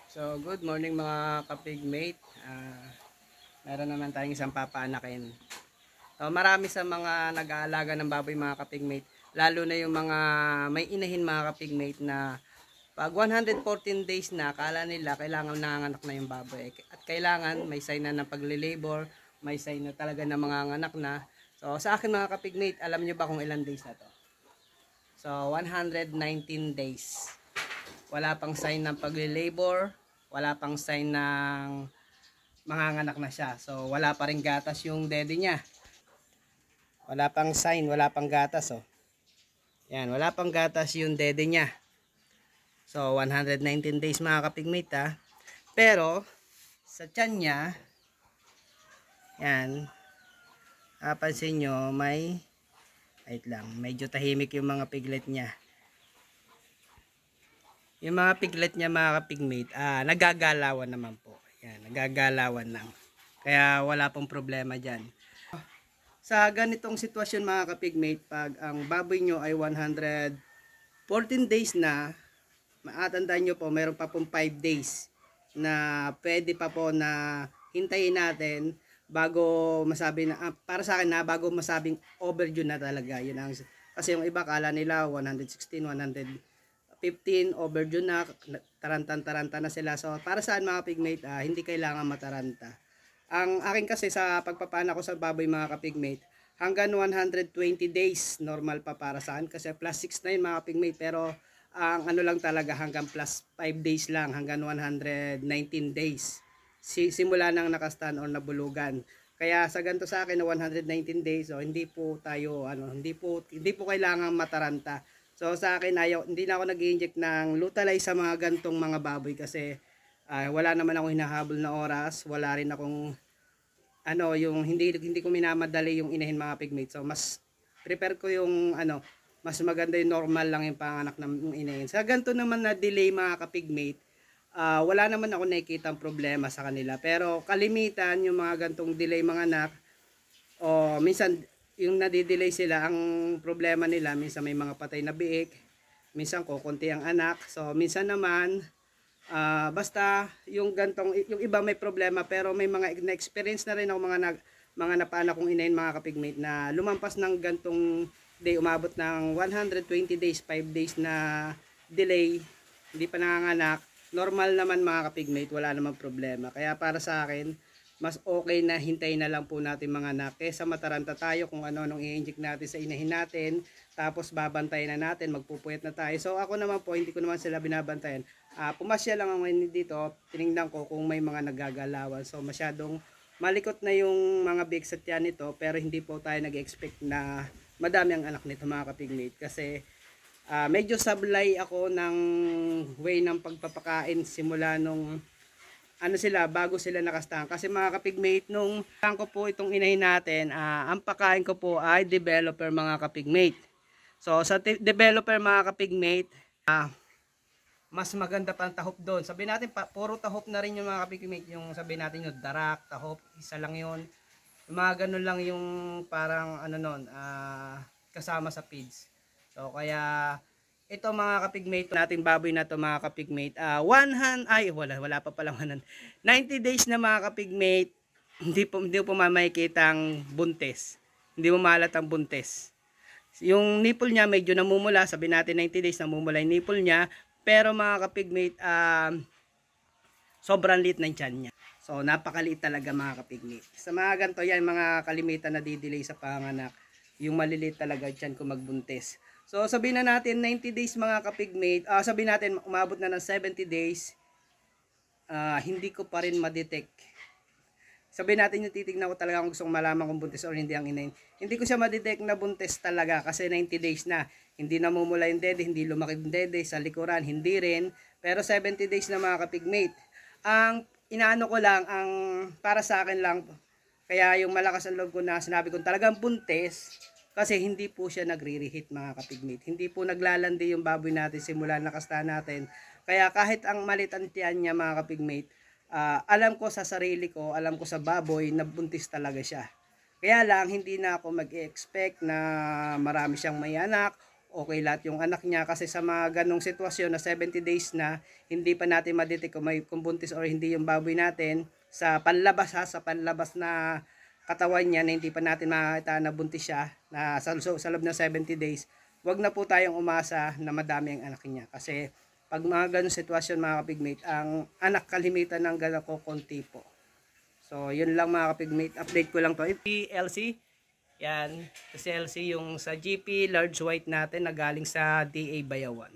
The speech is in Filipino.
So, good morning mga kapigmate. Meron naman tayong isang papaanakin. So, marami sa mga nag-aalaga ng baboy mga kapigmate, lalo na yung mga may inahin mga kapigmate na pag 114 days na, akala nila kailangan nanganganak na yung baboy. At kailangan may sign na ng pagle-labor, may sign na talaga na manganganak na. So, sa akin mga kapigmate, alam nyo ba kung ilang days na to? So, 119 days. Wala pang sign ng pagle-labor, wala pang sign ng manganganak na siya. So, wala pa rin gatas yung dede niya. Wala pang sign, wala pang gatas, oh. Yan, wala pang gatas yung dede niya. So, 119 days mga kapigmate, ha. Pero, sa tiyan niya, yan, napansin nyo, wait lang, medyo tahimik yung mga piglet niya. Yung mga piglet niya mga kapigmate, nagagalawan naman po. Yan, nagagalawan lang. Kaya wala pong problema dyan. Sa ganitong sitwasyon mga kapigmate, pag ang baboy nyo ay 114 days na, maatandaan nyo po, mayroon pa pong 5 days na pwede pa po na hintayin natin bago masabi na, para sa akin na, bago masabing overdue na talaga. Yun ang, kasi yung iba kala nila 116, 115 overdue na, taranta na sila. So para saan mga pigmate, hindi kailangan mataranta. Ang akin kasi sa pagpapana ko sa baboy mga kapigmate, hanggang 120 days normal pa para saan kasi plus 6 na yun mga kapigmate, pero ang ano lang talaga hanggang plus 5 days lang, hanggang 119 days simula nang nakastand or nabulugan. Kaya sa ganito sa akin na 119 days, so hindi po tayo hindi po kailangan mataranta. So sa akin hindi na ako nag-inject ng Lutalay sa mga gantong mga baboy kasi wala naman ako hinahabol na oras, wala rin akong yung hindi ko minamadali yung inahin mga pigmates. So mas prepare ko yung mas maganda yung normal lang yung panganak ng inahin. Sa ganito naman na delay mga kapigmate, wala naman ako nakikitang problema sa kanila. Pero kalimitan yung mga gantong delay mga anak, o minsan yung nadidelay sila, ang problema nila minsan may mga patay na biik, minsan kukunti ang anak. So minsan naman basta yung gantong, yung iba may problema pero may mga na-experience na rin ako mga napaanak kong inahin mga kapigmate na lumampas ng gantong day, umabot ng 120 days, 5 days na delay, hindi pa nanganganak, normal naman mga kapigmate, wala namang problema. Kaya para sa akin, mas okay na hintayin na lang po natin mga anak kaysa mataranta tayo kung ano-anong i-inject natin sa inahin natin, tapos babantayan na natin, magpupuyat na tayo. So ako naman po, hindi ko naman sila binabantayan. Pumasya lang ako ngayon dito, tinignan ko kung may mga nagagalawan. So masyadong malikot na yung mga bigs at yan nito, pero hindi po tayo nag-expect na madami ang anak nito mga kapigmate. Kasi medyo sablay ako ng way ng pagpapakain simula nung sila, bago sila nakastahan. Kasi mga kapigmate, nung ko po itong inahin natin, ang pakain ko po ay developer mga kapigmate. So sa developer mga kapigmate, mas maganda pang tahop doon. Sabihin natin, puro tahop na rin yung mga kapigmate. Yung sabihin natin yung darak, tahop, isa lang yun. Yung mga ganun lang yung parang kasama sa feeds. So kaya ito mga kapigmate, nating baboy na to mga kapigmate, wala pa palang 90 days na mga kapigmate, hindi po mamakikitang buntes. Hindi mo mahalatang buntes. Yung nipple niya medyo namumula, sabi natin 90 days namumula yung nipple niya, pero mga kapigmate, sobrang liit ng tiyan niya. So napakaliit talaga mga kapigmate. Sa mga ganito yan, mga kalimitan na didelay sa panganak, yung maliliit talaga tiyan kung magbuntis. So sabihin na natin 90 days mga kapigmate, sabihin natin umabot na ng 70 days, hindi ko pa rin ma-detect. Sabihin natin yung titignan ko talaga kung gusto kong malaman kung buntis or hindi ang inahin. Hindi ko siya ma-detect na buntis talaga kasi 90 days na. Hindi namumula yung dede, hindi lumaki yung dede, sa likuran, hindi rin. Pero 70 days na mga kapigmate. Ang inaano ko lang, ang para sa akin lang, kaya yung malakas ang loob ko na sinabi kong talagang buntis, kasi hindi po siya nagre-reheat mga kapigmate. Hindi po naglalandi yung baboy natin simula nakasta natin. Kaya kahit ang malit ang tiyan niya mga kapigmate, alam ko sa sarili ko, alam ko sa baboy na buntis talaga siya. Kaya lang hindi na ako mag-expect na marami siyang may anak okay lahat yung anak niya, kasi sa mga ganong sitwasyon na 70 days na hindi pa natin madetect kung buntis or hindi yung baboy natin sa panlabas sa panlabas na katawan niya, na hindi pa natin makita na buntis siya na sa loob ng 70 days, wag na po tayong umasa na madami ang anak niya, kasi pag mga ganong sitwasyon mga kapigmate, ang anak kalimitan ng gano'n ko konti po. So yun lang mga kapigmate, update ko lang to. LC, yan, kasi LC yung sa GP large white natin na galing sa DA Bayawan.